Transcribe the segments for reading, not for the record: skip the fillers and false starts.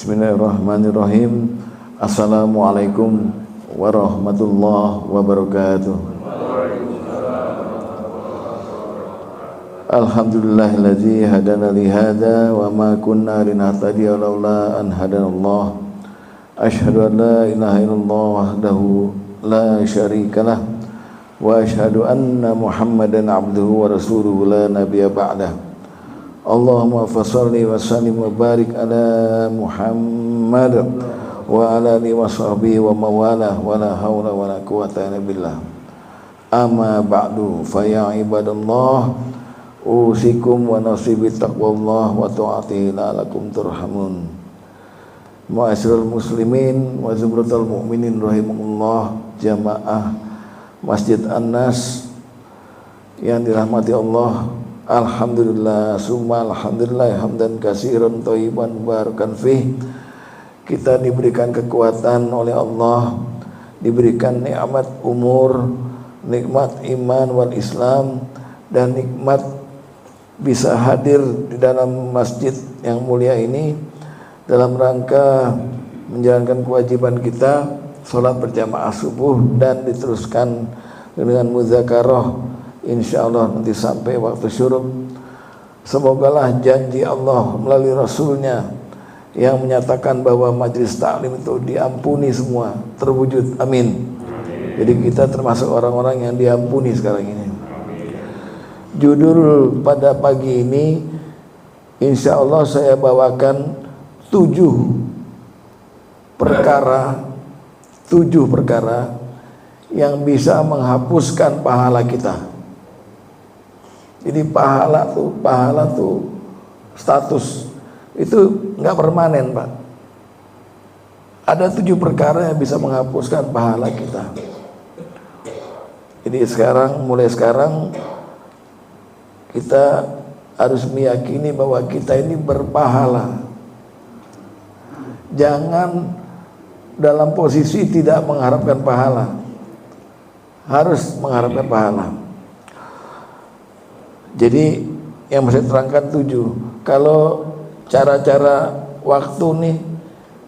Bismillahirrahmanirrahim. Assalamualaikum warahmatullahi wabarakatuh. Alhamdulillahilladzi hadana li hadza wa ma kunna linahtadiya laula an hadanallah. Asyhadu an la ilaha illallah wahdahu la syarikalah wa asyhadu anna Muhammadan abduhu wa rasuluhu la nabiyya ba'dah. Allahumma fassalli wa sallim wa barik ala Muhammad wa ala alihi wa sahbihi wa mawalah wa la hawla wa la quwwata illa billah. Amma ba'du fa ya ibadallah usikum wa nasibi taqwallah wa ta'atihi la'alakum turhamun. Ma'asyiral muslimin wa zumratal mu'minin rahimakumullah, jamaah Masjid An-Nas yang dirahmati Allah. Alhamdulillah, summa alhamdulillah, hamdan katsiran thayyiban barakan fih. Kita diberikan kekuatan oleh Allah, diberikan nikmat umur, nikmat iman wal Islam, dan nikmat bisa hadir di dalam masjid yang mulia ini dalam rangka menjalankan kewajiban kita salat berjamaah subuh dan diteruskan dengan muzakarah insyaallah nanti sampai waktu syuruk. Semogalah janji Allah melalui Rasulnya yang menyatakan bahwa majelis taklim itu diampuni semua terwujud, amin. Jadi kita termasuk orang-orang yang diampuni sekarang ini. Judul pada pagi ini insyaallah saya bawakan 7 perkara yang bisa menghapuskan pahala kita. Jadi pahala tuh status itu nggak permanen, Pak. Ada 7 perkara yang bisa menghapuskan pahala kita. Jadi mulai sekarang kita harus meyakini bahwa kita ini berpahala. Jangan dalam posisi tidak mengharapkan pahala, harus mengharapkan pahala. Jadi yang saya terangkan 7. Kalau cara-cara waktu nih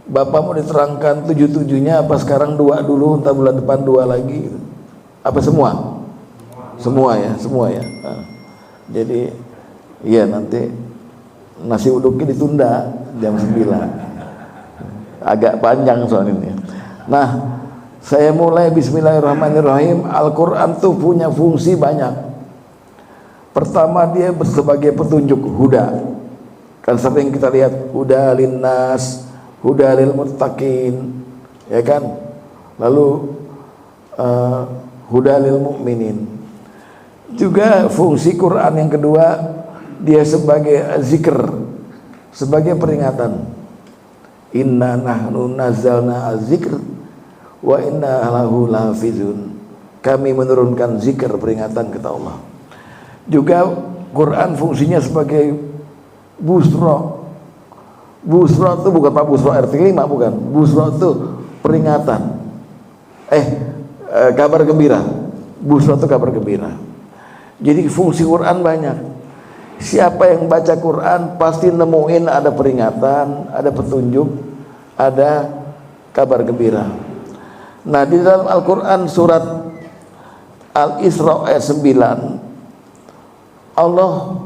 Bapak mau diterangkan 7-7-nya apa sekarang 2 dulu, entar bulan depan 2 lagi, apa semua? Semua ya. Nah, jadi iya nanti nasi uduknya ditunda jam 9. Agak panjang soal ini. Nah, saya mulai bismillahirrahmanirrahim. Al-Quran tuh punya fungsi banyak. Pertama, dia sebagai petunjuk, huda. Kan sering kita lihat huda linnas, huda lil muttaqin, ya kan? Lalu huda lil mu'minin. Juga fungsi Quran yang kedua, dia sebagai zikr, sebagai peringatan. Inna nahnu nazzalna az-zikr wa inna lahu lahafizun. Kami menurunkan zikr, peringatan, kata Allah. Juga Quran fungsinya sebagai busra. Busra itu bukan Pak Busra RT5, bukan. Busra itu peringatan. Kabar gembira. Busra itu kabar gembira. Jadi fungsi Quran banyak. Siapa yang baca Quran pasti nemuin ada peringatan, ada petunjuk, ada kabar gembira. Nah, di dalam Al-Quran surat Al-Isra ayat 9 Allah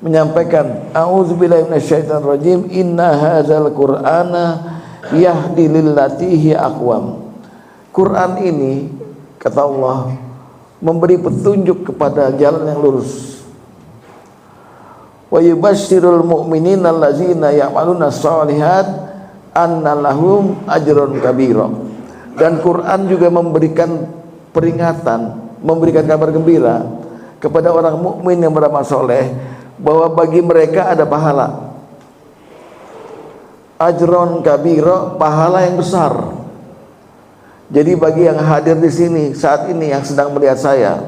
menyampaikan, a'udzubillahi minasyaitonir rajim, inna hadzal qur'ana yahdi lillati hiya aqwam. Quran ini, kata Allah, memberi petunjuk kepada jalan yang lurus. Wa yubasyirul mu'minina allazina ya'maluna shalihat anna lahum ajrun kabira. Dan Quran juga memberikan peringatan, memberikan kabar gembira kepada orang mukmin yang beramal soleh bahwa bagi mereka ada pahala. Ajrun kabira, pahala yang besar. Jadi bagi yang hadir di sini saat ini yang sedang melihat saya,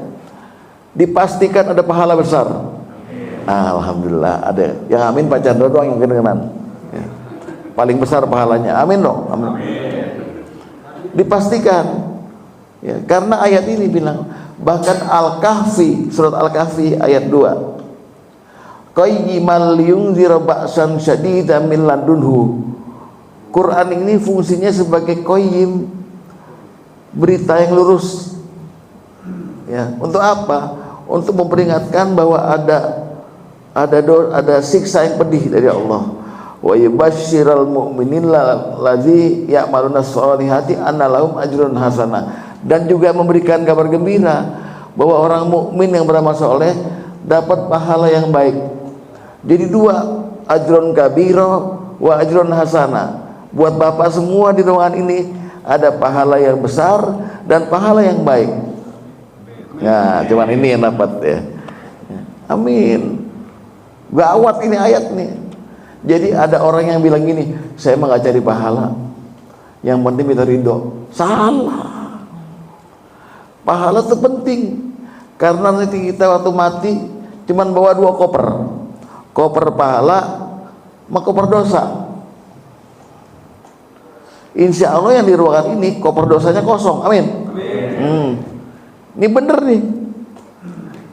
dipastikan ada pahala besar. Alhamdulillah ada. Yang amin Pak Chandra doang yang kedengeran. Ya. Paling besar pahalanya. Amin dong. Amin. Dipastikan. Ya, karena ayat ini bilang, bahkan Al-Kahfi, surat Al-Kahfi ayat 2. Qayyimal yunzir ba'san syadidan min ladunhu Quran ini fungsinya sebagai qayyim, berita yang lurus. Ya, untuk apa? Untuk memperingatkan bahwa ada siksa yang pedih dari Allah. Wa yubashshiral mu'minin ladzi ya'maluna sholihati anna lahum ajrun hasanah. Dan juga memberikan kabar gembira bahwa orang mukmin yang beramal soleh dapat pahala yang baik. Jadi dua, ajrun kabiro wa ajrun hasanah. Buat bapak semua di ruangan ini ada pahala yang besar dan pahala yang baik. Nah, cuman ini yang dapat ya. Amin. Gawat ini ayat nih. Jadi ada orang yang bilang gini, saya mah gak cari pahala, yang penting minta ridho. Salah. Pahala itu penting, karena nanti kita waktu mati cuman bawa 2 koper, koper pahala sama koper dosa. Insya Allah yang di ruangan ini koper dosanya kosong. Amin. Ini bener nih.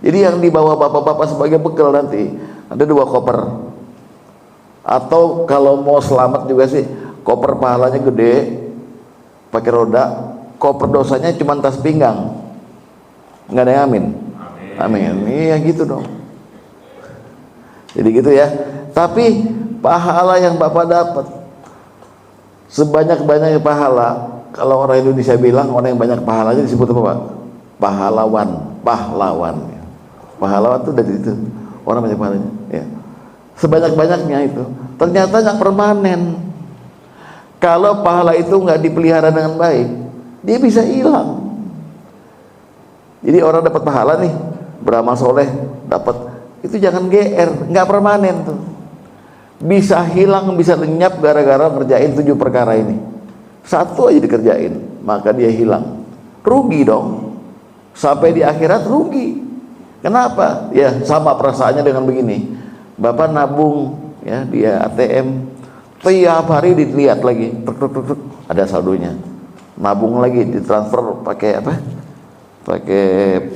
Jadi yang dibawa bapak-bapak sebagai bekal nanti ada 2 koper. Atau kalau mau selamat juga sih, koper pahalanya gede pakai roda, koper dosanya cuma tas pinggang. Nggak ada yang amin. Amin. Iya gitu dong. Jadi gitu ya. Tapi pahala yang bapak dapat sebanyak-banyaknya pahala. Kalau orang Indonesia bilang orang yang banyak pahalanya disebut apa Pak? Pahlawan. Pahlawan itu dari itu orang banyak pahalanya. Ya. Sebanyak-banyaknya itu ternyata nggak permanen. Kalau pahala itu nggak dipelihara dengan baik, dia bisa hilang. Jadi orang dapat pahala nih, beramal soleh dapat, itu jangan GR, nggak permanen tuh. Bisa hilang, bisa lenyap gara-gara ngerjain 7 perkara ini. 1 aja dikerjain, maka dia hilang. Rugi dong. Sampai di akhirat rugi. Kenapa? Ya sama perasaannya dengan begini. Bapak nabung ya di ATM, tiap hari dilihat lagi, ada saldonya. Nabung lagi, ditransfer pakai apa? Pakai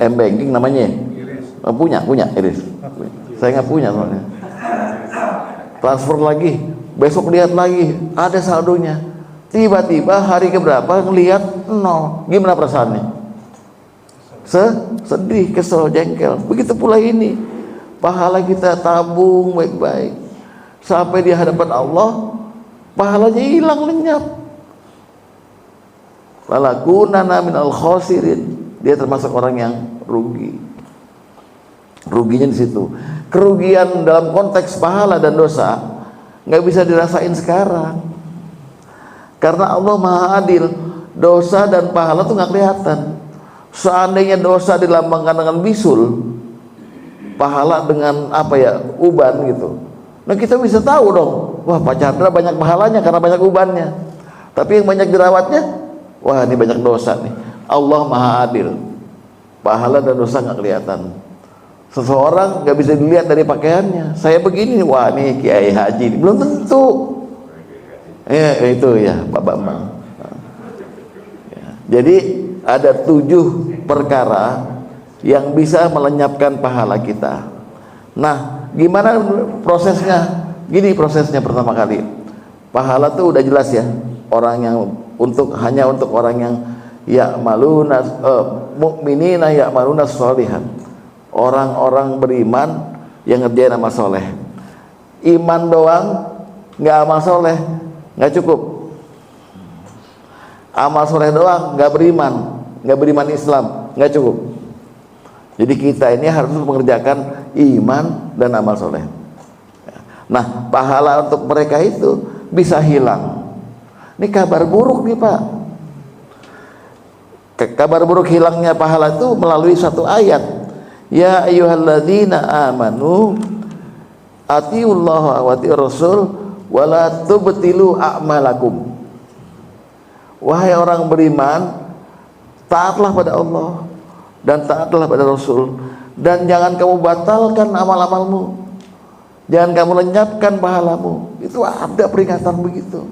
M-banking namanya. Punya Iris. Saya nggak punya soalnya. Transfer lagi, besok lihat lagi, ada saldonya. Tiba-tiba hari keberapa ngelihat 0. Gimana perasaannya? Sedih, kesel, jengkel. Begitu pula ini. Pahala kita tabung baik-baik sampai di hadapan Allah, pahalanya hilang lenyap. Falakunana minal khosirin, dia termasuk orang yang rugi. Ruginya di situ. Kerugian dalam konteks pahala dan dosa nggak bisa dirasain sekarang, karena Allah Maha Adil. Dosa dan pahala tuh nggak kelihatan. Seandainya dosa dilambangkan dengan bisul, pahala dengan apa ya, uban gitu, nah kita bisa tahu dong, wah Pak Chandra banyak pahalanya karena banyak ubannya. Tapi yang banyak dirawatnya, wah ini banyak dosa nih. Allah Maha Adil, pahala dan dosa nggak kelihatan. Seseorang nggak bisa dilihat dari pakaiannya, saya begini, wah ini Kiai Haji, belum tentu. Ya itu ya Pak Bambang. Ya, jadi ada 7 perkara yang bisa melenyapkan pahala kita. Nah, gimana prosesnya? Gini prosesnya, pertama kali, pahala tuh udah jelas ya, orang yang hanya untuk orang yang ya'maluna mu'minina ya'maluna sholihan, orang-orang beriman yang ngerjain amal soleh. Iman doang nggak amal soleh nggak cukup. Amal soleh doang nggak beriman Islam nggak cukup. Jadi kita ini harus mengerjakan iman dan amal soleh. Nah, pahala untuk mereka itu bisa hilang. Ini kabar buruk nih Pak. Kabar buruk hilangnya pahala itu melalui satu ayat. Ya ayyuhalladzina amanu atiullaha wa atiur rasul wa la tubtilu a'malakum. Wahai orang beriman, taatlah pada Allah dan taatlah pada Rasul, dan jangan kamu batalkan amal-amalmu, jangan kamu lenyapkan pahalamu. Itu ada peringatan begitu.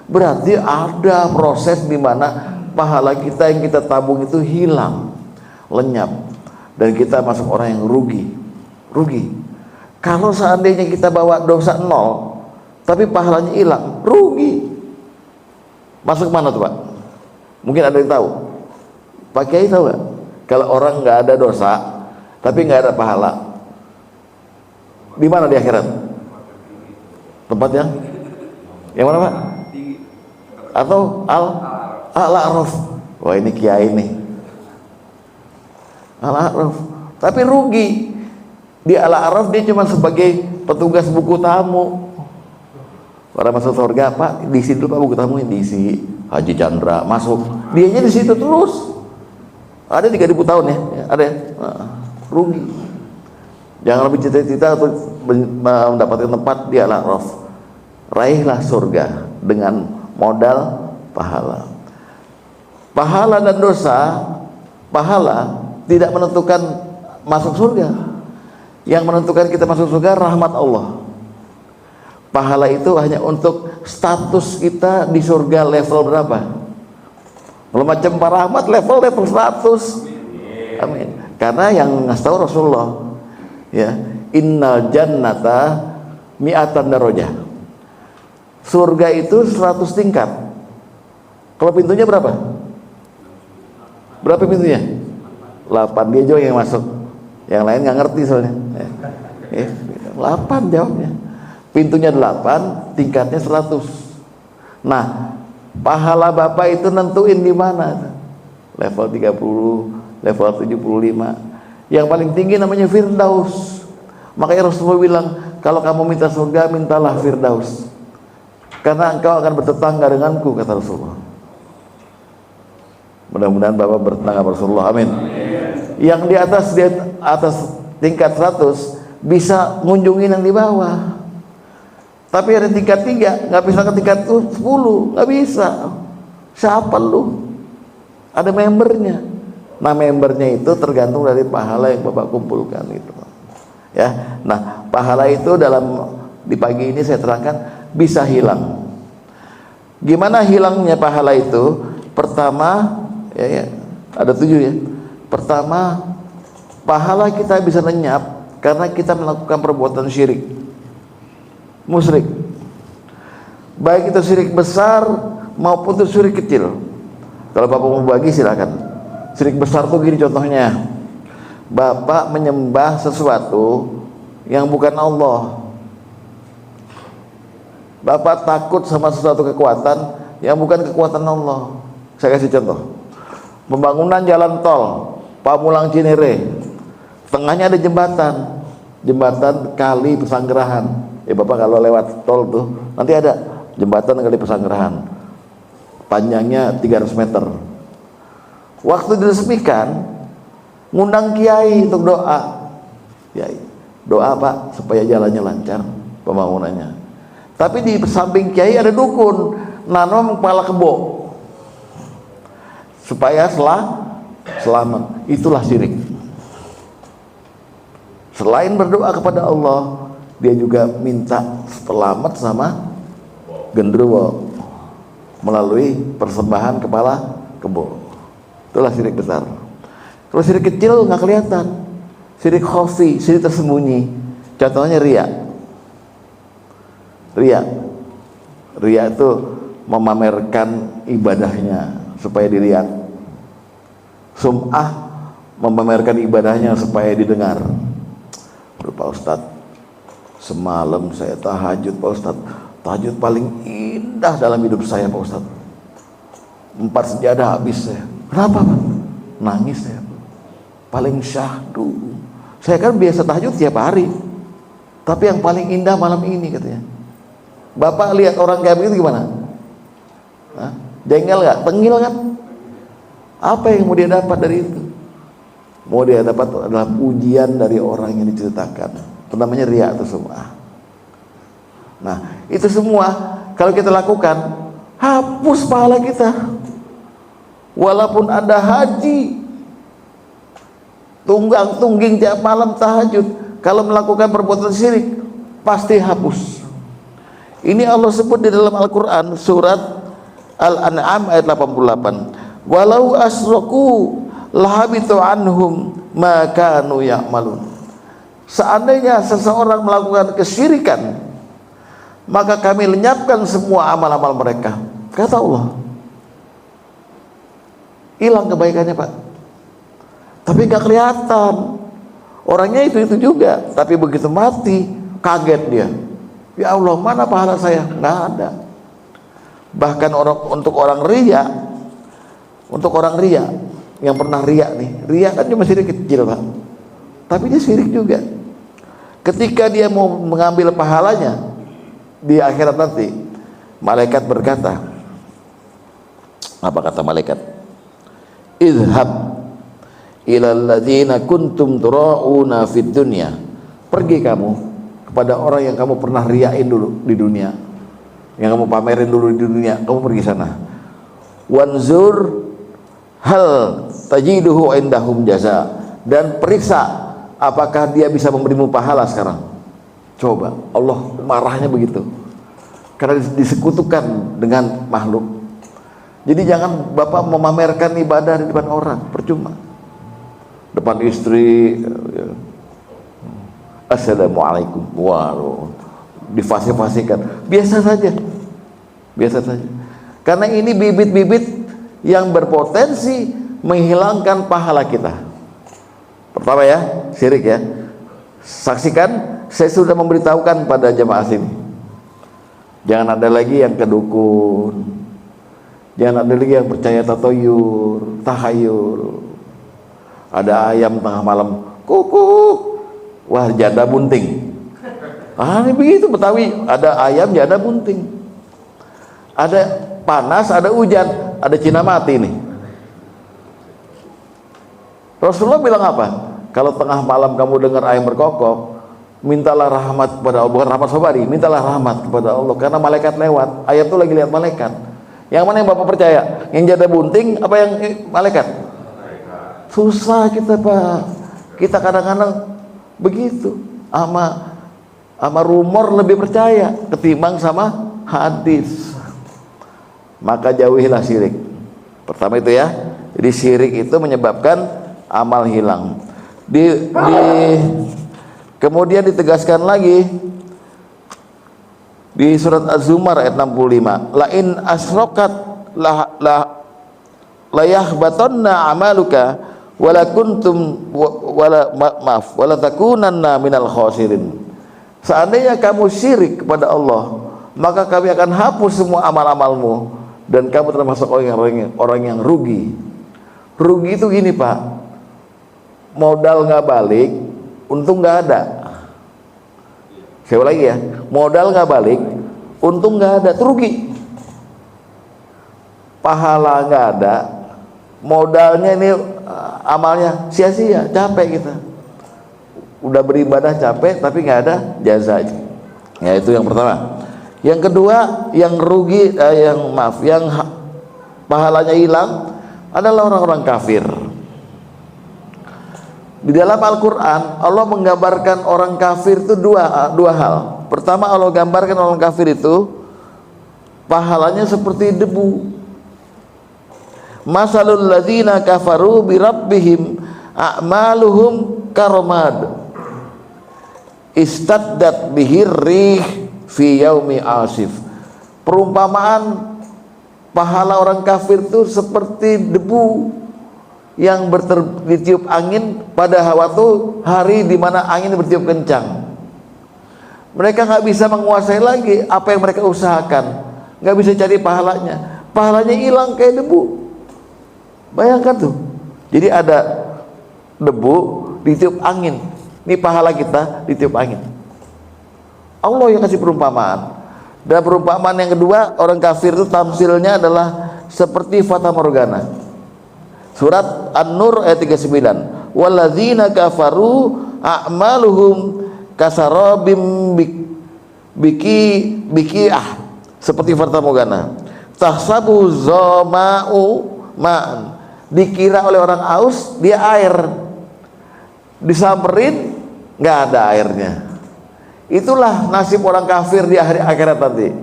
Berarti ada proses di mana pahala kita yang kita tabung itu hilang, lenyap, dan kita masuk orang yang rugi. Kalau seandainya kita bawa dosa 0 tapi pahalanya hilang, rugi. Masuk mana tuh Pak? Mungkin ada yang tahu. Pak Kiai tahu nggak? Kalau orang nggak ada dosa, tapi nggak ada pahala, di mana di akhirat? Tempat yang mana Pak? Atau al-a'raf? Wah ini kiai nih. Al-a'raf. Tapi rugi. Di al-a'raf dia cuma sebagai petugas buku tamu. Orang masuk surga, Pak, diisi dulu Pak buku tamunya, diisi. Haji Chandra masuk, dianya di situ terus. Ada 3.000 tahun ya, ada ya. Rugi. Jangan lebih cita-cita untuk mendapatkan tempat di al-a'raf. Raihlah surga dengan modal pahala. Pahala dan dosa, pahala tidak menentukan masuk surga. Yang menentukan kita masuk surga rahmat Allah. Pahala itu hanya untuk status kita di surga level berapa. Kalau macam para rahmat level 100. Amin. Karena yang ngasih tahu Rasulullah, ya, innal jannata mi'atan darajah. Surga itu 100 tingkat. Kalau pintunya berapa? Berapa pintunya? 8. Dia juga yang masuk. Yang lain nggak ngerti soalnya. 8 jawabnya. Pintunya 8, tingkatnya 100. Nah, pahala Bapak itu nentuin di mana? Level 30, level 75. Yang paling tinggi namanya Firdaus. Makanya Rasulullah bilang, kalau kamu minta surga, mintalah Firdaus. Karena engkau akan bertetangga denganku, kata Rasulullah. Mudah-mudahan Bapak bertetangga Rasulullah, amin. Yang di atas tingkat 100 bisa ngunjungin yang di bawah. Tapi ada tingkat 3, nggak bisa ke tingkat 10, nggak bisa. Siapa lu? Ada membernya. Nah, membernya itu tergantung dari pahala yang Bapak kumpulkan gitu. Ya. Nah, pahala itu di pagi ini saya terangkan bisa hilang. Gimana hilangnya pahala itu? Pertama, ada 7 ya. Pertama, pahala kita bisa lenyap karena kita melakukan perbuatan syirik. Musyrik, baik itu syirik besar maupun itu syirik kecil. Kalau Bapak mau bagi silakan. Syirik besar tuh gini contohnya, Bapak menyembah sesuatu yang bukan Allah. Bapak takut sama sesuatu kekuatan yang bukan kekuatan Allah. Saya kasih contoh, pembangunan jalan tol Pamulang Cinere, tengahnya ada jembatan kali Pesanggerahan. Ya Bapak kalau lewat tol tuh nanti ada jembatan kali Pesanggerahan, panjangnya 300 meter. Waktu diresmikan, ngundang kiai untuk doa. Kiai, doa Pak supaya jalannya lancar pembangunannya. Tapi di samping kiai ada dukun nanam kepala kebo supaya selamat. Itulah syirik. Selain berdoa kepada Allah, dia juga minta selamat sama genderuwo melalui persembahan kepala kebo. Itulah syirik besar. Kalau syirik kecil nggak kelihatan, syirik khafi, syirik tersembunyi. Contohnya riya itu memamerkan ibadahnya supaya dilihat. Sum'ah memamerkan ibadahnya supaya didengar. Aduh Pak Ustadz, semalam saya tahajud Pak Ustadz, tahajud paling indah dalam hidup saya Pak Ustadz. 4 sejadah habis saya. Kenapa Pak? Nangis saya. Paling syahdu. Saya kan biasa tahajud tiap hari, tapi yang paling indah malam ini katanya. Bapak lihat orang kayak begitu gimana? Hah? Jengkel gak? Tengil kan? Apa yang mau dia dapat dari itu? Mau dia dapat adalah pujian dari orang yang diceritakan. Itu namanya riya atau sum'ah. Nah, itu semua kalau kita lakukan, hapus pahala kita. Walaupun ada haji tunggang-tungging tiap malam tahajud, kalau melakukan perbuatan syirik pasti hapus. Ini Allah sebut di dalam Al-Quran surat Al-An'am ayat 88. Walau asraku lahabitu anhum ma kanu ya'malun. Seandainya seseorang melakukan kesyirikan, maka kami lenyapkan semua amal-amal mereka, kata Allah. hilang kebaikannya Pak. Tapi nggak kelihatan. Orangnya itu juga, tapi begitu mati kaget dia. Ya Allah, mana pahala saya? Nggak ada. Bahkan untuk orang riya yang pernah riya nih, riya kan cuma sirik kecil Pak, tapi dia sirik juga. Ketika dia mau mengambil pahalanya di akhirat nanti, malaikat berkata, apa kata malaikat? Idhab ilal ladzina kuntum tura'una fid dunya. Pergi kamu kepada orang yang kamu pernah riyain dulu di dunia, yang kamu pamerin dulu di dunia, kamu pergi sana. Wanzur hal tajiduhu indahum jaza, dan periksa apakah dia bisa memberimu pahala sekarang. Coba, Allah marahnya begitu karena disekutukan dengan makhluk. Jadi jangan Bapak memamerkan ibadah di depan orang, percuma. Depan istri, assalamualaikum, waduh, difasih-fasihkan, biasa saja. Karena ini bibit-bibit yang berpotensi menghilangkan pahala kita. Pertama ya, syirik ya. Saksikan, saya sudah memberitahukan pada jemaah sini, jangan ada lagi yang kedukun, jangan ada lagi yang percaya tatoyur, tahayul. Ada ayam tengah malam kukuk, wah janda bunting. Ini begitu Betawi, ada ayam janda bunting. Ada panas, ada hujan, ada Cina mati nih. Rasulullah bilang apa? Kalau tengah malam kamu dengar ayam berkokok, mintalah rahmat kepada Allah, bukan rahmat sobari, mintalah rahmat kepada Allah, karena malaikat lewat. Ayam itu lagi lihat malaikat. Yang mana yang Bapak percaya? Yang janda bunting apa yang malaikat? Susah kita Pak. Kita kadang-kadang begitu, sama rumor lebih percaya ketimbang sama hadis. Maka jauhilah syirik. Pertama itu ya. Jadi syirik itu menyebabkan amal hilang. Kemudian ditegaskan lagi di surat Az-Zumar ayat 65, la in asrokat la yahbatanna amaluka wala kuntum wala takunanna minal khasirin. Seandainya kamu syirik kepada Allah, maka kami akan hapus semua amal-amalmu dan kamu termasuk orang yang rugi. Rugi itu gini Pak, modal nggak balik, untung nggak ada. Saya ulangi ya, modal nggak balik, untung nggak ada, rugi. Pahala nggak ada, modalnya ini amalnya sia-sia, capek kita. Udah beribadah capek tapi nggak ada jazanya. Ya itu yang pertama. Yang kedua, yang rugi, yang pahalanya hilang adalah orang-orang kafir. Di dalam Al-Quran Allah menggambarkan orang kafir itu dua hal. Pertama, Allah gambarkan orang kafir itu pahalanya seperti debu. Masalul ladzina kafaru bi rabbihim a'maluhum karamad istaddat bihir rih fi yaumi asif. Perumpamaan pahala orang kafir itu seperti debu yang ditiup angin pada waktu hari di mana angin bertiup kencang. Mereka nggak bisa menguasai lagi apa yang mereka usahakan, nggak bisa cari pahalanya. Pahalanya hilang kayak debu. Bayangkan tuh. Jadi ada debu ditiup angin. Ini pahala kita ditiup angin. Allah yang kasih perumpamaan. Dan perumpamaan yang kedua, orang kafir itu tamsilnya adalah seperti fata morgana. Surat An-Nur ayat 39. Walladzina kafaru a'maluhum kasarabim biki'ah, seperti fata morgana. Tahsabu zama'u ma'an. Dikira oleh orang aus dia air, disamperin nggak ada airnya. Itulah nasib orang kafir di akhir akhirat nanti.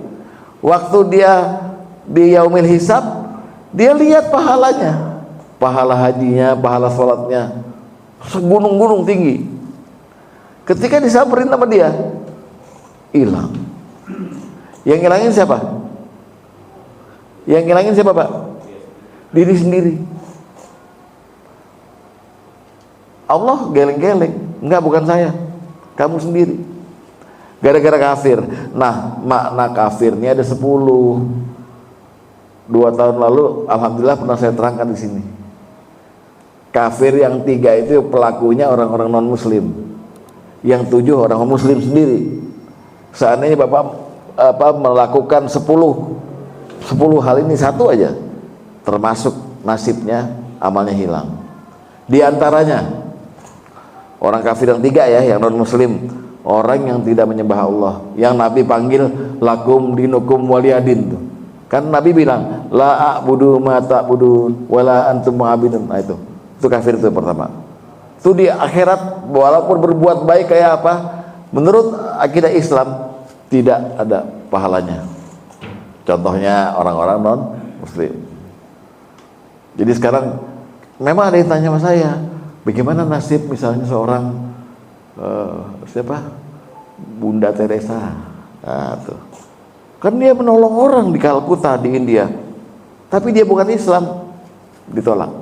Waktu dia di yaumil hisab, dia lihat pahalanya, pahala hajinya, pahala sholatnya segunung-gunung tinggi. Ketika disamperin sama dia, hilang. Yang ngilangin siapa? Yang ngilangin siapa Pak? Diri sendiri. Allah geleng-geleng, enggak, bukan saya, kamu sendiri, gara-gara kafir. Nah, makna kafirnya ada 10. 2 tahun lalu alhamdulillah pernah saya terangkan di sini. Kafir yang 3 itu pelakunya orang-orang non muslim, yang 7 orang muslim sendiri. Seandainya Bapak melakukan 10 hal ini, 1 aja termasuk nasibnya, amalnya hilang. Di antaranya orang kafir yang 3 ya, yang non muslim, orang yang tidak menyembah Allah, yang Nabi panggil lakum dinukum waliyadin tuh. Kan Nabi bilang la a'budu ma ta'budun wala antum mu'abidun. Nah itu kafir itu pertama. Itu di akhirat walaupun berbuat baik kayak apa, menurut akidah Islam tidak ada pahalanya. Contohnya orang-orang non muslim. Jadi sekarang memang ada yang tanya sama saya, bagaimana nasib misalnya seorang Bunda Teresa. Nah, tuh. Kan dia menolong orang di Kalkuta di India, tapi dia bukan Islam, ditolak.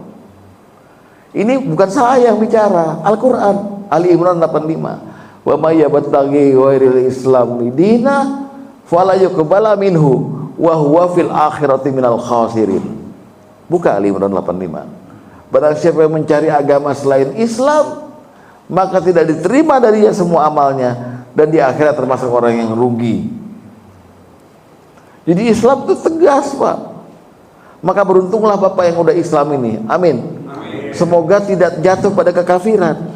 Ini bukan saya yang bicara, Al-Quran, Ali Imran 85. Wa may yabtaghi ghairil islami dina fala yuqbala minhu wa huwa fil akhirati minal khasirin. Buka Ali Imran 85. Barang siapa yang mencari agama selain Islam, maka tidak diterima darinya semua amalnya, dan di akhirat termasuk orang yang rugi. Jadi Islam itu tegas, Pak. Maka beruntunglah Bapak yang udah Islam ini. Amin. Semoga tidak jatuh pada kekafiran.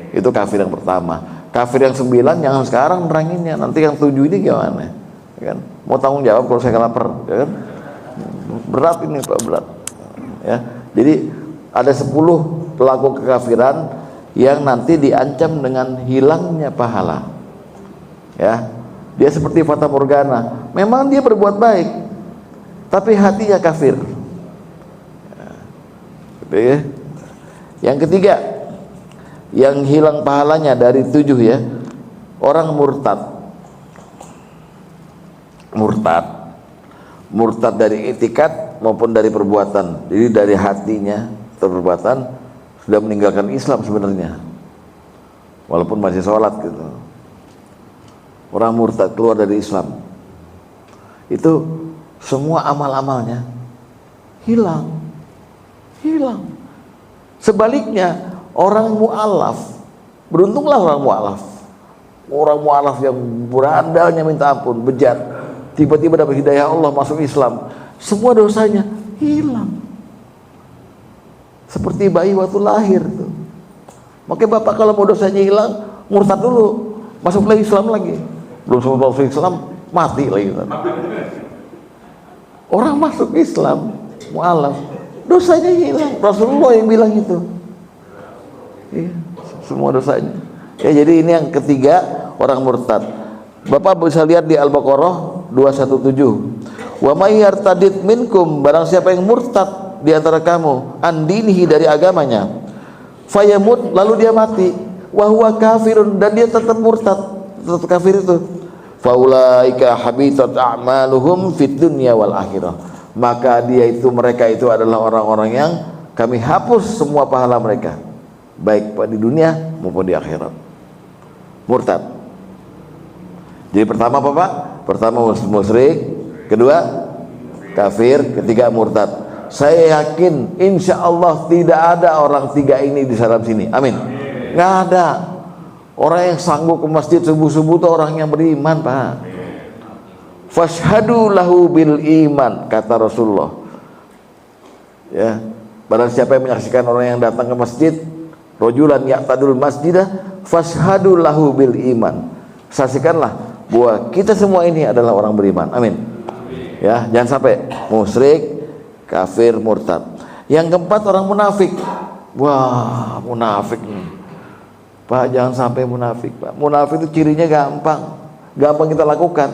Itu kafir yang pertama. Kafir yang 9 yang sekarang neranginnya. Nanti yang 7 ini gimana? Ya kan? Mau tanggung jawab kalau saya lapar, ya kan? Berat ini, Pak, berat. Ya. Jadi ada 10 pelaku kekafiran yang nanti diancam dengan hilangnya pahala. Ya. Dia seperti fata morgana. Memang dia berbuat baik, tapi hatinya kafir. Ya. Yang ketiga, yang hilang pahalanya dari 7 ya, orang murtad. Murtad dari itikat maupun dari perbuatan. Jadi dari hatinya atau perbuatan sudah meninggalkan Islam sebenarnya, walaupun masih sholat gitu. Orang murtad keluar dari Islam, itu semua amal-amalnya hilang. Sebaliknya orang mu'alaf, beruntunglah orang mu'alaf yang berandalnya minta ampun, bejat, tiba-tiba dapat hidayah Allah, masuk Islam, semua dosanya hilang. Seperti bayi waktu lahir tuh. Makanya Bapak kalau mau dosanya hilang, murtad dulu, masuk lagi Islam lagi. Belum sempat masuk Islam, mati lagi. Orang masuk Islam, mu'alaf, dosanya hilang. Rasulullah yang bilang itu. Ya, semua dosanya. Ya, jadi ini yang ketiga, orang murtad. Bapak bisa lihat di Al-Baqarah 217. Wa may yartadid minkum, barang siapa yang murtad di antara kamu, andinihi dari agamanya, fayamut, lalu dia mati, wa huwa kafirun, dan dia tetap murtad, tetap kafir itu, faulaika habitat a'maluhum fid dunya wal akhirah, maka mereka itu adalah orang-orang yang kami hapus semua pahala mereka, baik di dunia maupun di akhirat. Murtad. Jadi pertama apa, Pak? Pertama musyrik, kedua kafir, ketiga murtad. Saya yakin insya Allah tidak ada orang 3 ini di dalam sini. Amin. Nggak ada. Orang yang sanggup ke masjid subuh-subuh itu orang yang beriman, Pak. Fashhadu lahu bil iman, kata Rasulullah. Ya, barang siapa yang menyaksikan orang yang datang ke masjid, rajulan ya'tadul masjidah, fashhadu lahu bil iman. Saksikanlah bahwa kita semua ini adalah orang beriman. Amin. Ya, jangan sampai musyrik, kafir, murtad. Yang keempat, orang munafik. Wah, munafik nih, Pak, jangan sampai munafik, Pak. Munafik itu cirinya gampang kita lakukan.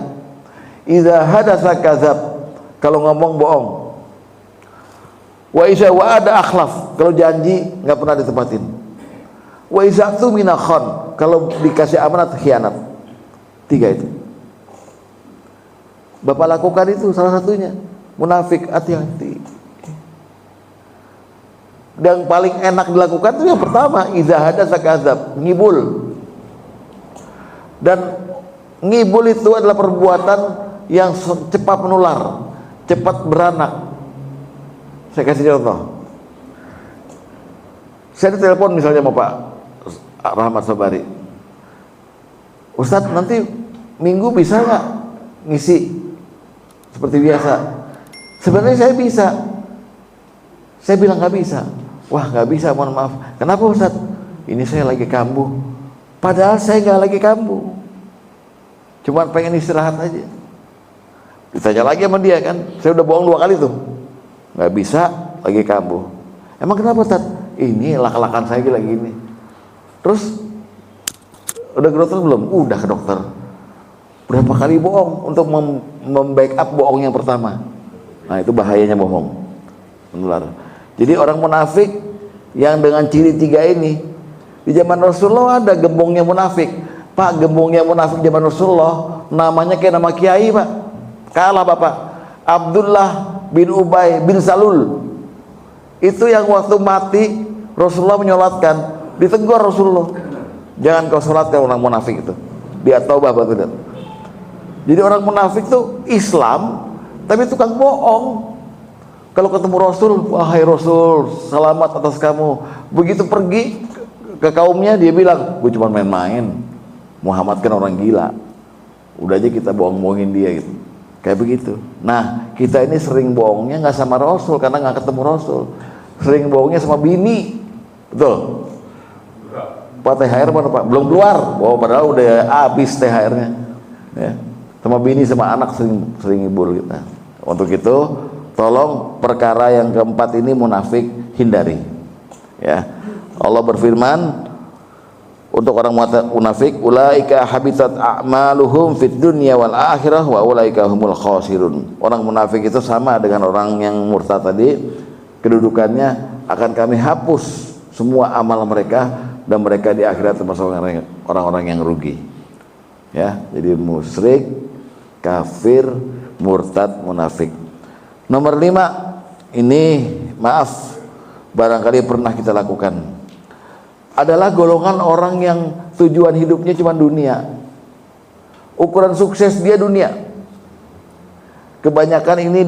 Idza hadatsa kadzab, kalau ngomong bohong. Wa iza wa'ada akhlaf, kalau janji nggak pernah ditepatin. Wa iza tumina khan, kalau dikasih amanat khianat. 3 itu. Bapak lakukan itu salah satunya. Munafik, hati-hati. yang paling enak dilakukan itu yang pertama, idza hadatsa kadzab, ngibul. Dan ngibul itu adalah perbuatan yang cepat menular, cepat beranak. Saya kasih contoh. Saya ditelepon misalnya sama Pak Rahmat Sabari, Ustadz nanti minggu bisa nggak ngisi seperti biasa? Sebenarnya saya bisa. Saya bilang nggak bisa. Wah nggak bisa, mohon maaf. Kenapa Ustadz? Ini saya lagi kambuh. Padahal saya nggak lagi kambuh, cuma pengen istirahat aja. Ditanya lagi sama dia kan, saya udah bohong 2 kali tuh. Nggak bisa, lagi kambuh. Emang kenapa Ustadz? Ini lak-lakan saya lagi ini. Terus udah ke dokter belum? Udah ke dokter. Berapa kali bohong untuk membackup bohong yang pertama. Nah itu bahayanya bohong menular. Jadi orang munafik yang dengan ciri 3 ini, di zaman Rasulullah ada gembongnya munafik. Pak, gembongnya munafik zaman Rasulullah namanya kayak nama kiai Pak. Kalah Bapak. Abdullah bin Ubay bin Salul. Itu yang waktu mati Rasulullah menyolatkan, ditegur Rasulullah, jangan kau sholatkan orang munafik itu. Dia taubah betul. Jadi orang munafik itu Islam tapi tukang bohong. Kalau ketemu Rasul, wahai Rasul, selamat atas kamu. Begitu pergi ke kaumnya dia bilang, gue cuma main-main. Muhammad kan orang gila. Udah aja kita bohong-bohongin dia gitu. Kayak begitu. Nah, kita ini sering bohongnya nggak sama Rasul karena nggak ketemu Rasul. Sering bohongnya sama bini. Betul. Pak THR mana Pak? Belum keluar. Oh, padahal udah habis THR-nya. Ya. Sama bini sama anak sering ngibul kita. Untuk itu, tolong perkara yang keempat ini munafik hindari. Ya. Allah berfirman untuk orang munafik, ulaika habitat a'maluhum fid dunya wal akhirah wa ulaika humul khasirun. Orang munafik itu sama dengan orang yang murtad tadi, kedudukannya akan kami hapus semua amal mereka dan mereka di akhirat termasuk orang-orang yang rugi. Ya, jadi musyrik, kafir, murtad, munafik. Nomor 5 ini maaf barangkali pernah kita lakukan. Adalah golongan orang yang tujuan hidupnya cuma dunia. Ukuran sukses dia dunia. Kebanyakan ini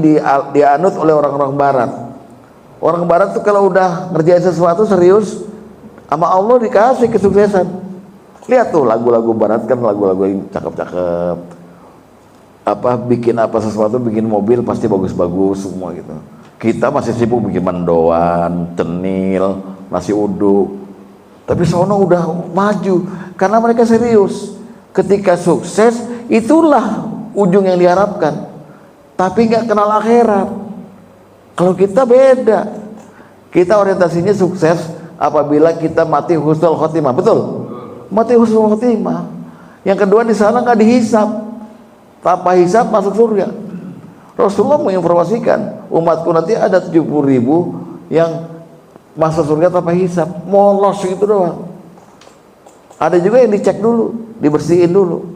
dianut oleh orang-orang barat. Orang barat tuh kalau udah ngerjain sesuatu serius sama Allah dikasih kesuksesan. Lihat tuh lagu-lagu barat kan lagu-lagu yang cakep-cakep. Bikin sesuatu, bikin mobil pasti bagus-bagus semua gitu. Kita masih sibuk bikin mendoan, cenil, nasi uduk. Tapi sono udah maju karena mereka serius. Ketika sukses itulah ujung yang diharapkan. Tapi nggak kenal akhirat. Kalau kita beda. Kita orientasinya sukses apabila kita mati husnul khotimah. Betul? Mati husnul khotimah. Yang kedua di sana nggak dihisap. Tanpa hisap masuk surga. Rasulullah menginformasikan umatku nanti ada 70.000 yang masuk surga tanpa hisap, molos gitu doang. Ada juga yang dicek dulu, dibersihin dulu.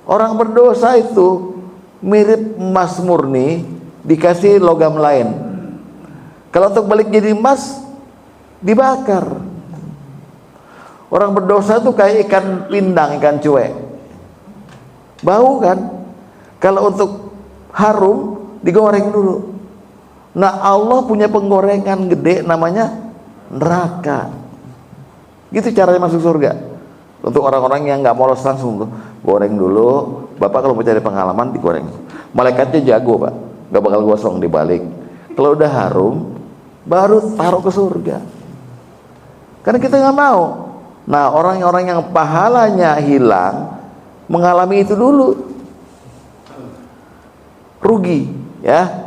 Orang berdosa itu mirip emas murni dikasih logam lain. Kalau untuk balik jadi emas dibakar. Orang berdosa itu kayak ikan pindang, ikan cuek. Bau kan? Kalau untuk harum digoreng dulu. Nah Allah punya penggorengan gede namanya neraka. Gitu caranya masuk surga. Untuk orang-orang yang nggak molos langsung tuh, goreng dulu. Bapak kalau mau cari pengalaman digoreng. Malaikatnya jago Pak, nggak bakal gosong dibalik. Kalau udah harum, baru taruh ke surga. Karena kita nggak mau. Nah orang-orang yang pahalanya hilang mengalami itu dulu, rugi ya.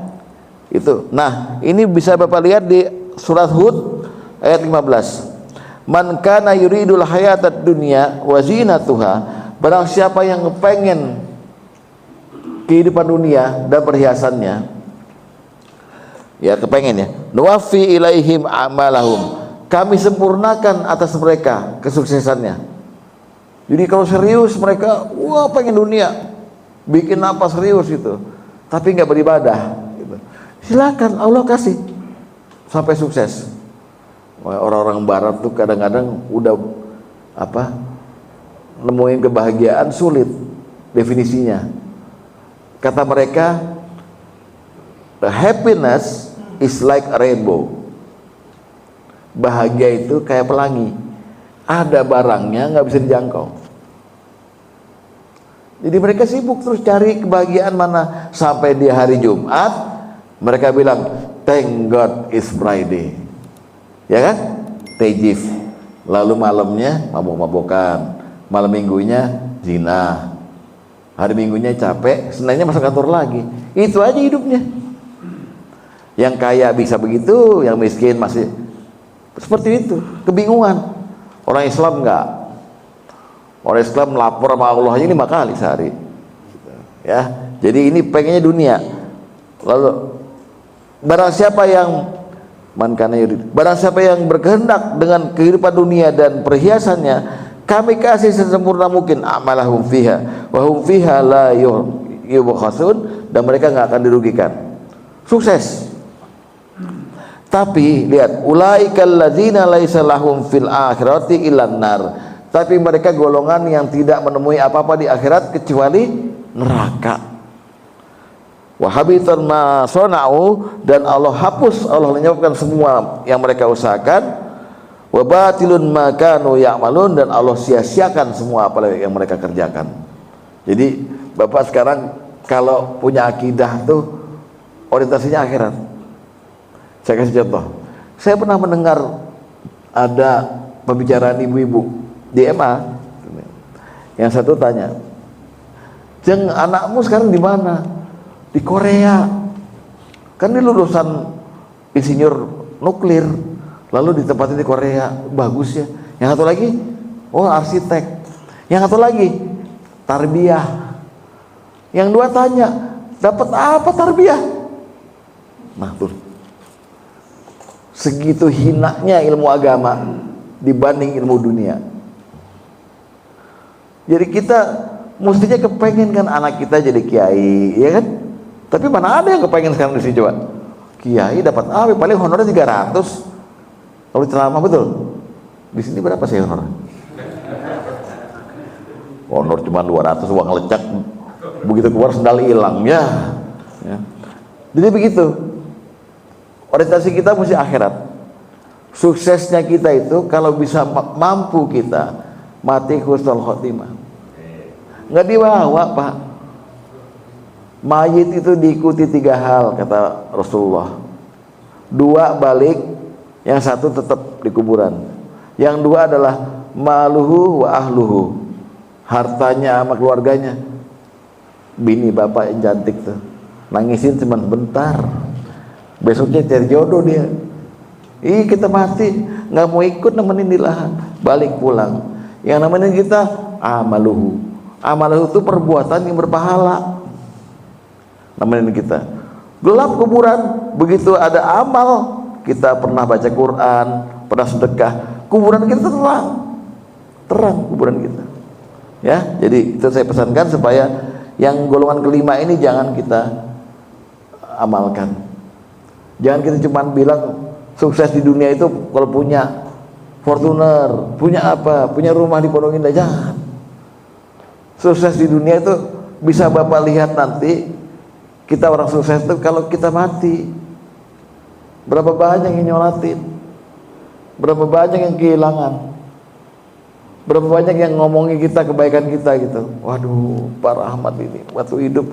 Itu. Nah, ini bisa Bapak lihat di surat Hud ayat 15. Man kana yuridul hayatad dunya wa zinatuha, barang siapa yang pengen kehidupan dunia dan perhiasannya, ya kepengen ya, nuwaffi ilaihim amalahum, kami sempurnakan atas mereka kesuksesannya. Jadi kalau serius mereka, wah pengen dunia, bikin apa serius itu, tapi nggak beribadah. Silakan Allah kasih sampai sukses. Orang-orang barat tuh kadang-kadang udah apa, nemuin kebahagiaan sulit definisinya. Kata mereka, the happiness is like a rainbow. Bahagia itu kayak pelangi, ada barangnya nggak bisa dijangkau. Jadi mereka sibuk terus cari kebahagiaan mana. Sampai di hari Jumat mereka bilang, thank God it's Friday, ya kan? Tejif. Lalu malamnya mabok-mabokan, malam minggunya zina, hari minggunya capek, Seninnya masuk kantor lagi. Itu aja hidupnya. Yang kaya bisa begitu, yang miskin masih seperti itu. Kebingungan. Orang Islam enggak. Orang Islam lapor sama Allah 5 kali sehari. Ya, jadi ini pengennya dunia. Lalu barang siapa yang berkehendak dengan kehidupan dunia dan perhiasannya, kami kasih sesempurna mungkin amalahum fiha wa hum fiha la yubkhasun, dan mereka nggak akan dirugikan. Sukses. Tapi lihat, ulaikal ladzina laisa lahum fil akhirati illan nar. Tapi mereka golongan yang tidak menemui apa-apa di akhirat kecuali neraka. Wa habitan ma sana'u, dan Allah hapus, Allah lenyapkan semua yang mereka usahakan. Wa batilun ma kanu ya'malun, dan Allah sia-siakan semua apa yang mereka kerjakan. Jadi Bapak sekarang kalau punya akidah tuh orientasinya akhirat. Saya kasih contoh. Saya pernah mendengar ada pembicaraan ibu-ibu di MA. Yang satu tanya, "Jeng, anakmu sekarang di mana?" Di Korea. Kan dia lulusan insinyur nuklir, lalu ditempatin di Korea. Bagus ya. Yang satu lagi, oh arsitek. Yang satu lagi, tarbiyah. Yang dua tanya, dapat apa tarbiyah? Nah tuh, segitu hinanya ilmu agama dibanding ilmu dunia. Jadi kita mestinya kepengen kan anak kita jadi kiai, ya kan? Tapi mana ada yang kepengen sekarang di sini coba? Kiai dapat apa? Paling honornya 300. Kalau ceramah betul. Di sini berapa sih honor? Honor cuma 200, uang lecak. Begitu keluar sendal hilang ya. Jadi begitu. Orientasi kita mesti akhirat. Suksesnya kita itu kalau bisa mampu kita mati husnul khotimah. Nggak dibawa, Pak. Mayit itu diikuti 3 hal kata Rasulullah. 2 balik, yang 1 tetap di kuburan. Yang 2 adalah maluhu wa ahluhu, hartanya sama keluarganya. Bini bapak yang cantik tuh, nangisin cuma sebentar, besoknya cari jodoh dia. Kita mati nggak mau ikut nemenin di lahan, balik pulang. Yang nemenin kita amaluhu. Amaluhu itu perbuatan yang berpahala. Nemenin kita. Gelap kuburan, begitu ada amal, kita pernah baca Quran, pernah sedekah, kuburan kita terang kuburan kita. Ya, jadi itu saya pesankan supaya yang golongan kelima ini jangan kita amalkan. Jangan kita cuma bilang sukses di dunia itu kalau punya Fortuner, punya apa, punya rumah di Pondok Indah, jangan. Sukses di dunia itu bisa Bapak lihat nanti. Kita orang sukses itu kalau kita mati, berapa banyak yang nyolatin, berapa banyak yang kehilangan, berapa banyak yang ngomongin kita kebaikan kita gitu. Waduh, Pak Rahmat ini waktu hidup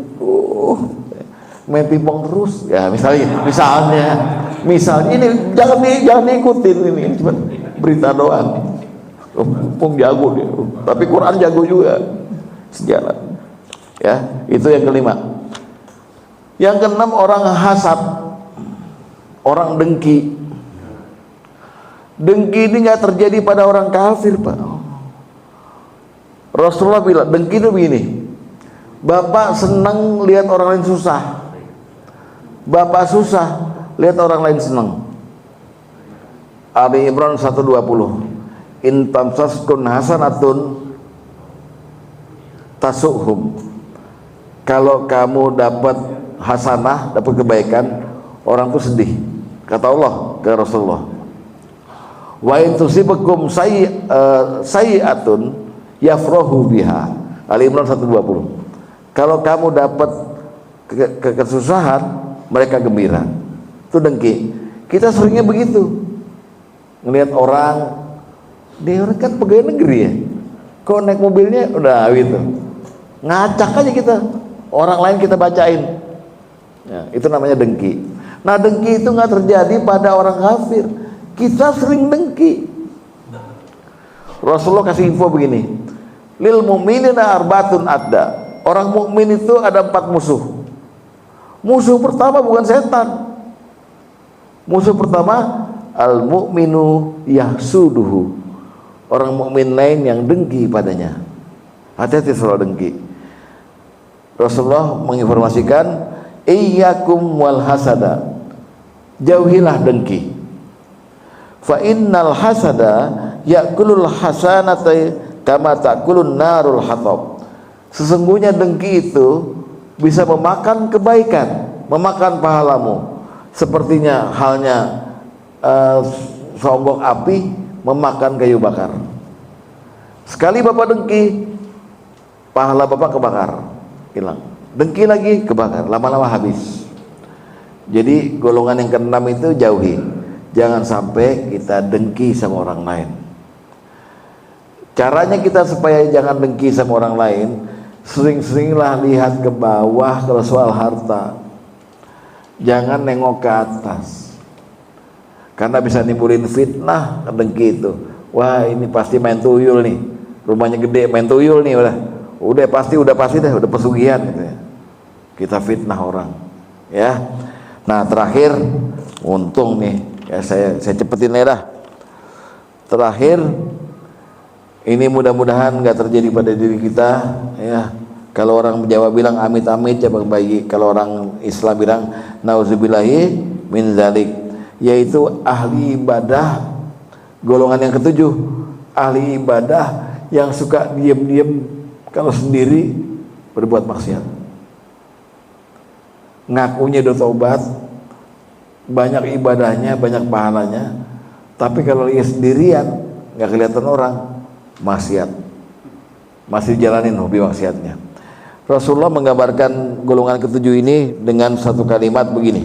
main pingpong terus ya, misalnya ini jangan ikutin ini, cuma berita doang. Pingpong jago dia, tapi Quran jago juga, sejalan. Ya, itu yang kelima. Yang keenam, orang hasad, orang dengki. Dengki ini nggak terjadi pada orang kafir, Pak. Rasulullah bilang dengki itu begini, Bapak senang lihat orang lain susah, Bapak susah lihat orang lain senang. Ali Imran 120, in tamsaskun hasanatun tasuhum. Kalau kamu dapat hasanah, dapat kebaikan, orang tuh sedih. Kata Allah ke Rasulullah, Wa in tusibakum sayyi'atun yafrahu biha. Ali Imran 120. Kalau kamu dapat kesusahan, mereka gembira. Itu dengki. Kita seringnya begitu. Ngelihat orang, dia orang kan pegawai negeri ya. Kok naik mobilnya udah gitu. Ngacak aja kita. Orang lain kita bacain. Ya, itu namanya dengki. Nah, dengki itu nggak terjadi pada orang kafir. Kita sering dengki. Rasulullah kasih info begini. Lil mu'minina arbatun adda. Orang mukmin itu ada 4 musuh. Musuh pertama bukan setan. Musuh pertama al mu'minu yahsuduhu. Orang mukmin lain yang dengki padanya. Hati-hati soal dengki. Rasulullah menginformasikan, iyyakum wal hasada. Jauhilah dengki. Fa innal hasada yakulul hasanata kama takulun narul hatab. Sesungguhnya dengki itu bisa memakan kebaikan, memakan pahalamu. Sepertinya halnya songgok api memakan kayu bakar. Sekali bapak dengki, pahala bapak kebakar, hilang. Dengki lagi kebakar, lama-lama habis. Jadi golongan yang keenam itu jauhi. Jangan sampai kita dengki sama orang lain. Caranya kita supaya jangan dengki sama orang lain, sering-seringlah lihat ke bawah kalau soal harta. Jangan nengok ke atas, karena bisa nimbulin fitnah dengki itu. Wah, ini pasti main tuyul nih, rumahnya gede, main tuyul nih, udah pasti deh, udah pesugihan gitu ya. Kita fitnah orang ya. Nah, terakhir, untung nih ya, saya cepetin dah. Terakhir, ini mudah-mudahan nggak terjadi pada diri kita ya. Kalau orang Jawa bilang amit-amit ya Bang Bayi, kalau orang Islam bilang nauzubillahi min zalik, yaitu ahli ibadah golongan yang ketujuh, ahli ibadah yang suka diam-diam kalau sendiri berbuat maksiat. Ngakunya udah taubat, banyak ibadahnya, banyak pahalanya, tapi kalau dia sendirian nggak kelihatan orang, maksiat, masih jalanin hobi maksiatnya. Rasulullah menggambarkan golongan ketujuh ini dengan satu kalimat begini.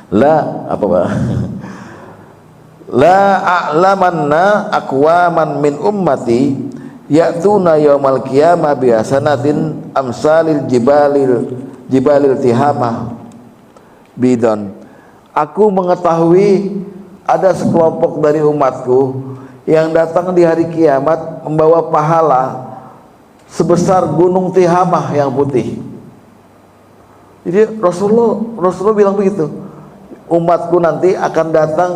La a'lamanna aqwaman min ummati ya'tuna yaumal qiyamah bi hasanatin amsalil jibalil tihamah bidon. Aku mengetahui ada sekelompok dari umatku yang datang di hari kiamat membawa pahala sebesar gunung Tihamah yang putih. Jadi Rasulullah bilang begitu, umatku nanti akan datang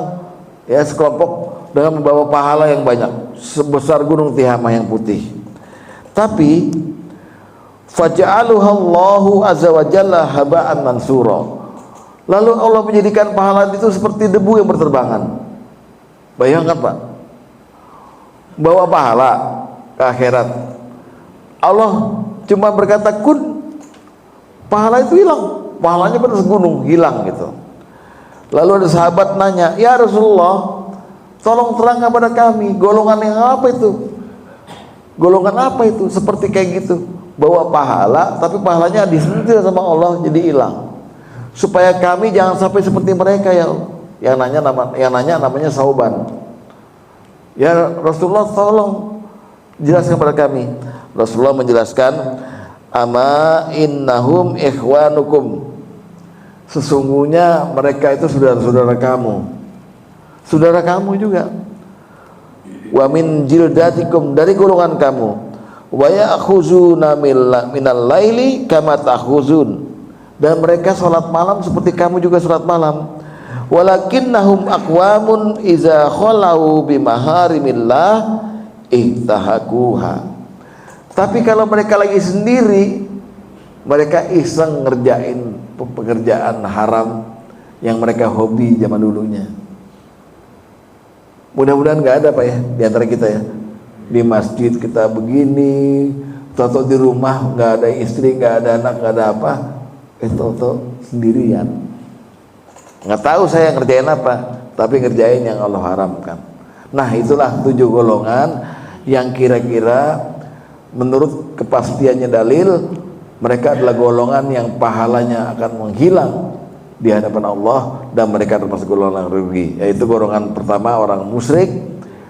ya sekelompok dengan membawa pahala yang banyak sebesar gunung Tihamah yang putih. Tapi faja'aluhallahu azza wa jalla haba'an mansura. Lalu Allah menjadikan pahala itu seperti debu yang berterbangan. Bayangkan Pak, bawa pahala ke akhirat, Allah cuma berkata kun, pahala itu hilang, pahalanya pada segunung hilang gitu. Lalu ada sahabat nanya, ya Rasulullah, tolong terangkan pada kami golongan yang apa itu, golongan apa itu seperti kayak gitu, bawa pahala tapi pahalanya disentil sama Allah jadi hilang, supaya kami jangan sampai seperti mereka ya. Yang nanya namanya Sauban. Ya Rasulullah, tolong jelaskan pada kami. Rasulullah menjelaskan, ama innahum ikhwanukum, sesungguhnya mereka itu saudara-saudara kamu juga. Wa min jildatikum, dari golongan kamu. Wa ya'khuzuna minal laili kama ta'khuzun, dan mereka salat malam seperti kamu juga salat malam. Walakinnahum aqwamun iza khalau bimaharimillah ihtahakuha. Tapi kalau mereka lagi sendiri, mereka iseng ngerjain pekerjaan haram yang mereka hobi zaman dulunya. Mudah-mudahan nggak ada Pak ya di antara kita ya. Di masjid kita begini, toto di rumah nggak ada istri, nggak ada anak, nggak ada apa, toto sendirian. Nggak tahu saya ngerjain apa, tapi ngerjain yang Allah haramkan. Nah, itulah 7 golongan yang kira-kira menurut kepastiannya dalil mereka adalah golongan yang pahalanya akan menghilang di hadapan Allah dan mereka termasuk golongan rugi, yaitu golongan pertama orang musyrik,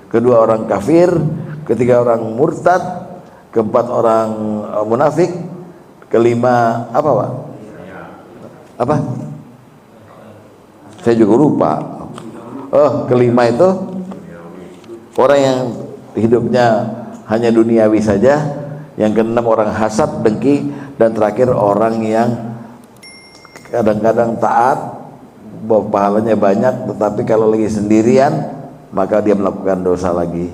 kedua orang kafir, ketiga orang murtad, keempat orang munafik, kelima apa Pak? Apa? Saya juga lupa. Oh, kelima itu orang yang hidupnya hanya duniawi saja, yang keenam orang hasad, dengki, dan terakhir orang yang kadang-kadang taat, pahalanya banyak, tetapi kalau lagi sendirian maka dia melakukan dosa lagi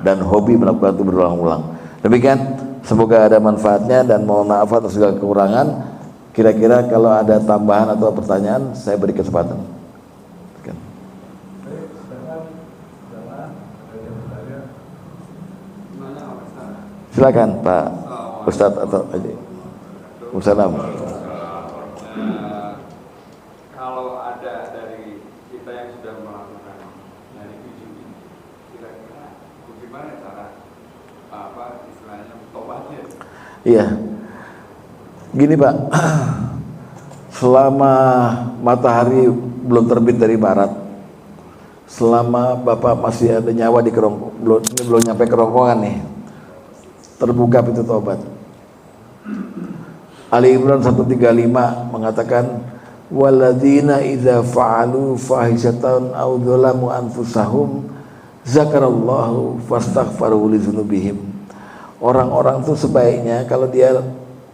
dan hobi melakukan itu berulang-ulang. Demikian, semoga ada manfaatnya dan mohon maaf atas segala kekurangan. Kira-kira kalau ada tambahan atau pertanyaan saya beri kesempatan. Silakan Pak Ustadz atau Haji. Assalamualaikum. Kalau ada dari kita yang sudah melakukan dari 7 ini, kira-kira bagaimana cara istilahnya tobatnya? Iya, gini Pak, selama matahari belum terbit dari barat, selama Bapak masih ada nyawa di belum nyampe kerongkongan nih, terbuka pintu tobat. Ali Imran 135 mengatakan, walladzina idza fa'alu fahishatan aw dzalamu anfusahum zakarallahu fastaghfaru li dzunubihim. Orang-orang itu sebaiknya kalau dia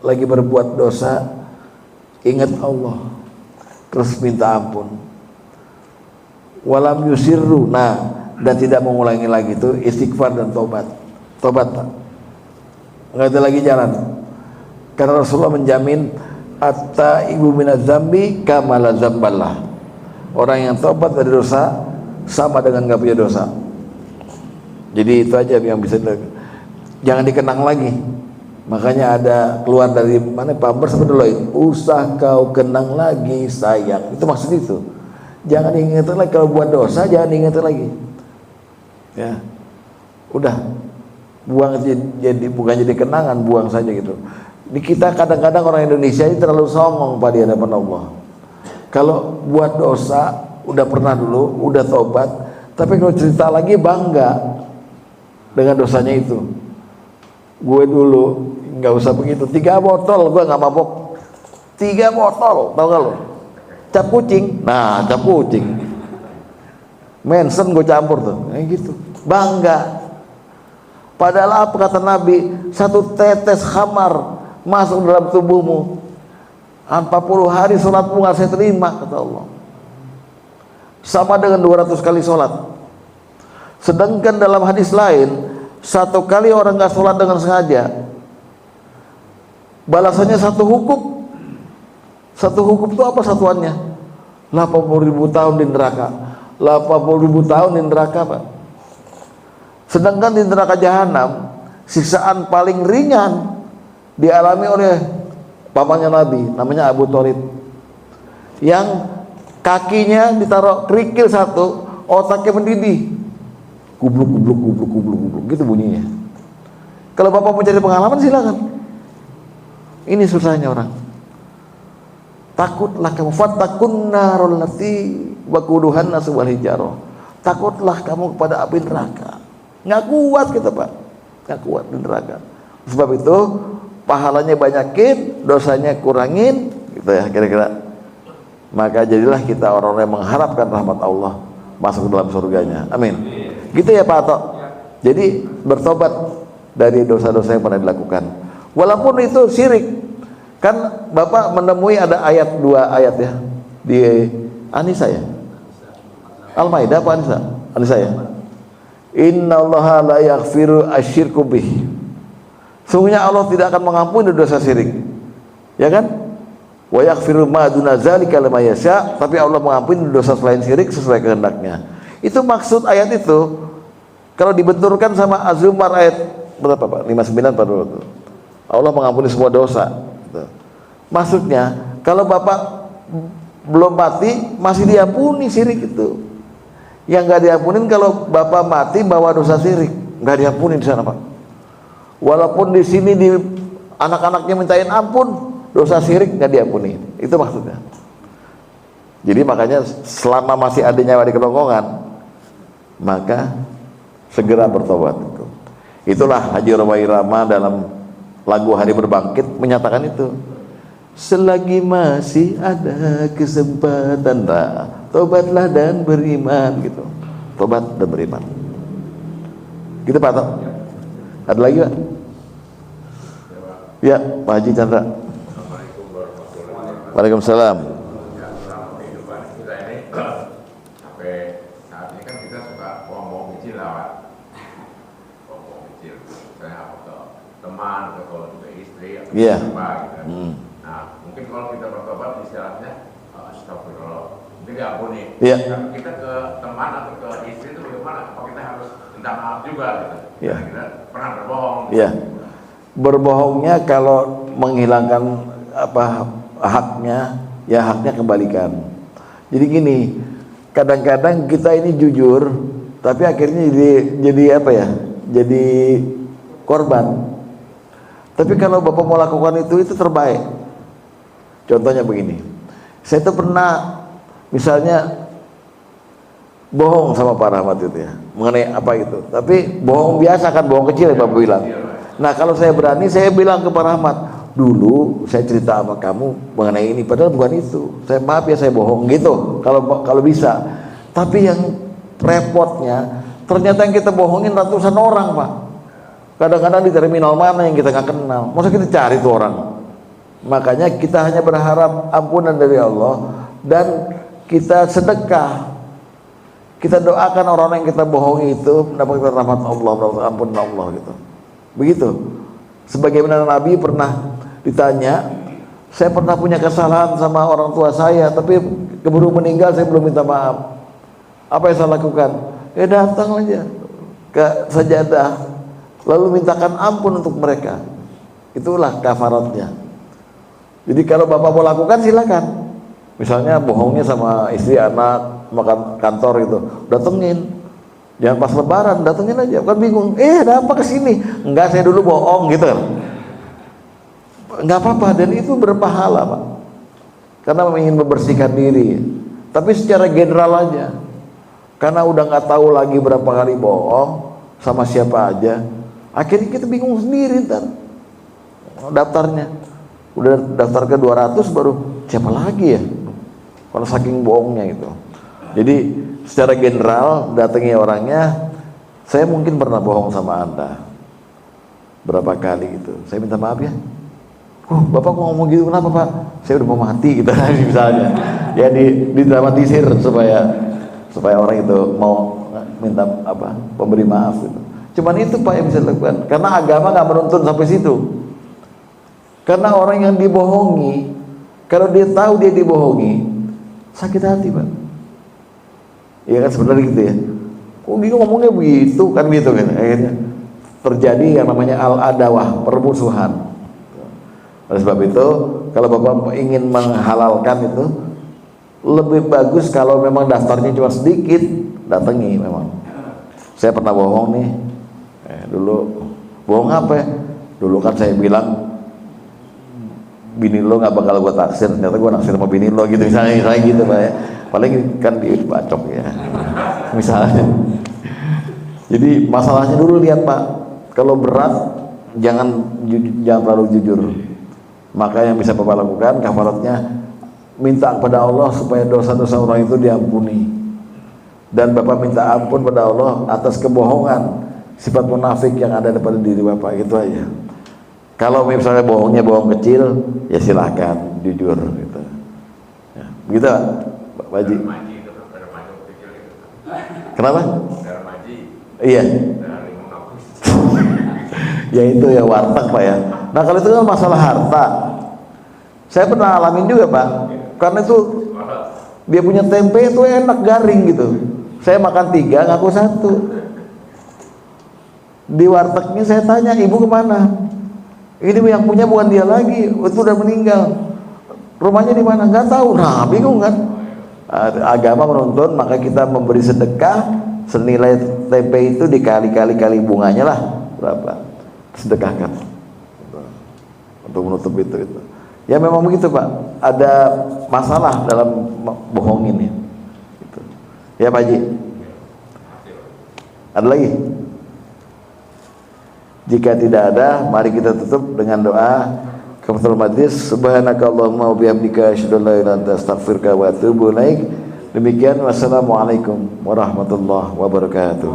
lagi berbuat dosa ingat Allah terus minta ampun. Walam yusirru, dan tidak mengulangi lagi, itu istighfar dan tobat. Tobat Pak, nggak ada lagi jalan, karena Rasulullah menjamin at-taibu minadz dzambi kama la dzamballah. Orang yang tobat dari dosa sama dengan nggak punya dosa. Jadi itu aja yang bisa jangan dikenang lagi. Makanya ada keluar dari mana Pampers dulu, usah kau kenang lagi sayang. Itu maksud itu. Jangan ingat lagi kalau buat dosa, jangan ingat lagi. Ya. Udah. Buang jadi bukan jadi kenangan, buang saja gitu. Di kita kadang-kadang orang Indonesia ini terlalu songong pada hadapan Allah. Kalau buat dosa udah pernah dulu, udah tobat, tapi kalau cerita lagi bangga dengan dosanya itu. Gue dulu nggak usah begitu, 3 botol gue nggak mabok, 3 botol, tau gak lo? Cap kucing, cap kucing, Manson gue campur tuh, kayak gitu, bangga. Padahal apa kata Nabi, 1 tetes khamar masuk dalam tubuhmu, 40 hari sholatmu nggak saya terima, kata Allah. Sama dengan 200 kali sholat. Sedangkan dalam hadis lain, 1 kali orang nggak sholat dengan sengaja, balasannya 1 hukum. 1 hukum itu apa satuannya? 80.000 tahun di neraka. 80.000 tahun di neraka Pak. Sedangkan di neraka jahanam, siksaan paling ringan dialami oleh pamannya Nabi, namanya Abu Thalib, yang kakinya ditaruh kerikil 1, otaknya mendidih, gubluk gubluk gubluk gubluk gubluk gitu bunyinya. Kalau Bapak mau cari pengalaman silakan. Ini susahnya orang. Takutlah kamu, fattakun narul lati waquduhan nasu wal hijarah. Takutlah kamu kepada api neraka. Nggak kuat kita Pak, nggak kuat di neraka. Sebab itu pahalanya banyakin, dosanya kurangin, gitu ya kira-kira. Maka jadilah kita orang-orang yang mengharapkan rahmat Allah masuk ke dalam surganya. Amin. Gitu ya Pak Atok. Jadi bertobat dari dosa-dosa yang pernah dilakukan. Walaupun itu syirik. Kan Bapak menemui ada 2 ayat ya di An-Nisa ya, Al-Maidah apa An-Nisa? An-Nisa ya. Innallaha la yaghfiru asyirku bih. Sungguhnya Allah tidak akan mengampuni dosa syirik. Ya kan? Wa yaghfiru ma duna dzalika liman yasha, tapi Allah mengampuni dosa selain syirik sesuai kehendaknya. Itu maksud ayat itu. Kalau dibenturkan sama Az-Zumar ayat berapa Pak? 59 pada waktu. Allah mengampuni semua dosa. Maksudnya kalau Bapak belum mati masih diampuni syirik itu. Yang nggak diampunin kalau bapak mati bawa dosa syirik, nggak diampunin di sana, Pak. Walaupun di sini di anak-anaknya mintain ampun, dosa syirik nggak diampuni. Itu maksudnya. Jadi makanya selama masih ada nyawa di kerongkongan, maka segera bertobat. Itulah Haji Romai Rama dalam lagu Hari Berbangkit menyatakan itu. Selagi masih ada kesempatan, tobatlah dan beriman gitu. Tobat dan beriman. Gitu Pak Tok. Ada lagi Pak? Ya, Pak Haji Chandra. Waalaikumsalam. Kita ini sampai saat ini kan kita suka bohong-bohong kecil lah, bohong kecil. Saya ke teman, ke istri, atau apa gitu. Nah, mungkin kalau kita bertobat istilahnya astagfirullah, itu diampuni. Tapi kita ke teman atau ke istri itu bagaimana? Apa kita harus minta maaf juga gitu? Kita pernah berbohong. Berbohongnya kalau menghilangkan apa haknya, ya haknya kembalikan. Jadi gini, kadang-kadang kita ini jujur, tapi akhirnya jadi apa ya? Jadi korban. Tapi kalau Bapak mau lakukan itu terbaik. Contohnya begini, saya tuh pernah misalnya bohong sama Pak Rahmat itu ya, mengenai apa itu. Tapi bohong biasa kan, bohong kecil ya Bapak bilang. Nah kalau saya berani, saya bilang ke Pak Rahmat, dulu saya cerita sama kamu mengenai ini, padahal bukan itu. Saya maaf ya saya bohong gitu, kalau bisa. Tapi yang repotnya, ternyata yang kita bohongin ratusan orang Pak. Kadang-kadang di terminal mana yang kita nggak kenal, masa kita cari tuh orang. Makanya kita hanya berharap ampunan dari Allah dan kita sedekah. Kita doakan orang yang kita bohongi itu mendapatkan rahmat Allah, mendapatkan ampunan Allah gitu. Begitu. Sebagaimana Nabi pernah ditanya, saya pernah punya kesalahan sama orang tua saya, tapi keburu meninggal saya belum minta maaf. Apa yang saya lakukan? Ya datang aja ke sajadah, lalu mintakan ampun untuk mereka. Itulah kafaratnya. Jadi kalau Bapak mau lakukan silakan. Misalnya bohongnya sama istri, anak, makan kantor itu, datengin. Jangan pas lebaran, datengin aja. Kan bingung, ada apa kesini? Enggak, saya dulu bohong gitu kan. Enggak apa-apa, dan itu berpahala Pak. Karena ingin membersihkan diri. Tapi secara general aja. Karena udah nggak tahu lagi berapa kali bohong sama siapa aja. Akhirnya kita bingung sendiri kan. Daftarnya. Udah daftar ke 200 baru siapa lagi ya, kalau saking bohongnya itu. Jadi secara general datangi orangnya, saya mungkin pernah bohong sama Anda berapa kali gitu, saya minta maaf ya. Bapak kok ngomong gitu, kenapa Pak? Saya udah mau mati gitu misalnya. Ya didramatisir supaya orang itu mau minta apa, pemberi maaf gitu. Cuman itu Pak yang bisa dilakukan, karena agama nggak menuntun sampai situ. Karena orang yang dibohongi, kalau dia tahu dia dibohongi, sakit hati Pak. Iya kan sebenarnya gitu ya. Kok dia ngomongnya begitu kan gitu kan. Akhirnya terjadi yang namanya al-adawah, permusuhan. Oleh sebab itu, kalau Bapak ingin menghalalkan itu, lebih bagus kalau memang daftarnya cuma sedikit, datangi memang. Saya pernah bohong nih. Dulu bohong apa ya? Dulu kan saya bilang bini lo nggak bakal gue taksir, ternyata gue naksir sama bini lo gitu misalnya gitu Pak ya. Paling kan dibacok ya misalnya. Jadi masalahnya dulu lihat Pak, kalau berat jangan terlalu jujur. Maka yang bisa Bapak lakukan kafaratnya, minta kepada Allah supaya dosa-dosa orang itu diampuni, dan Bapak minta ampun pada Allah atas kebohongan, sifat munafik yang ada pada diri Bapak. Itu aja. Kalau misalnya bohongnya bohong kecil, ya silahkan jujur gitu. Ya, begitu Pak Haji. Kenapa? Iya. Ya itu ya warteg Pak ya. Nah kalau itu kan masalah harta, saya pernah alamin juga Pak. Karena itu dia punya tempe itu enak garing gitu. Saya makan 3, ngaku 1. Di wartegnya saya tanya, ibu kemana? Ini yang punya bukan dia lagi, itu udah meninggal. Rumahnya di mana? Nggak tahu. Nah bingung kan? Agama menuntun maka kita memberi sedekah senilai TP itu dikali-kali bunganya lah berapa, sedekahkan untuk menutup itu. Ya memang begitu Pak, ada masalah dalam bohongin ya. Gitu. Ya Pak Haji. Ada lagi? Jika tidak ada, mari kita tutup dengan doa kafaratul majlis. Subhanakallahumma wa bihamdika asyhadu an la ilaha illa anta astaghfiruka wa atubu ilaik. Demikian, wassalamualaikum warahmatullahi wabarakatuh.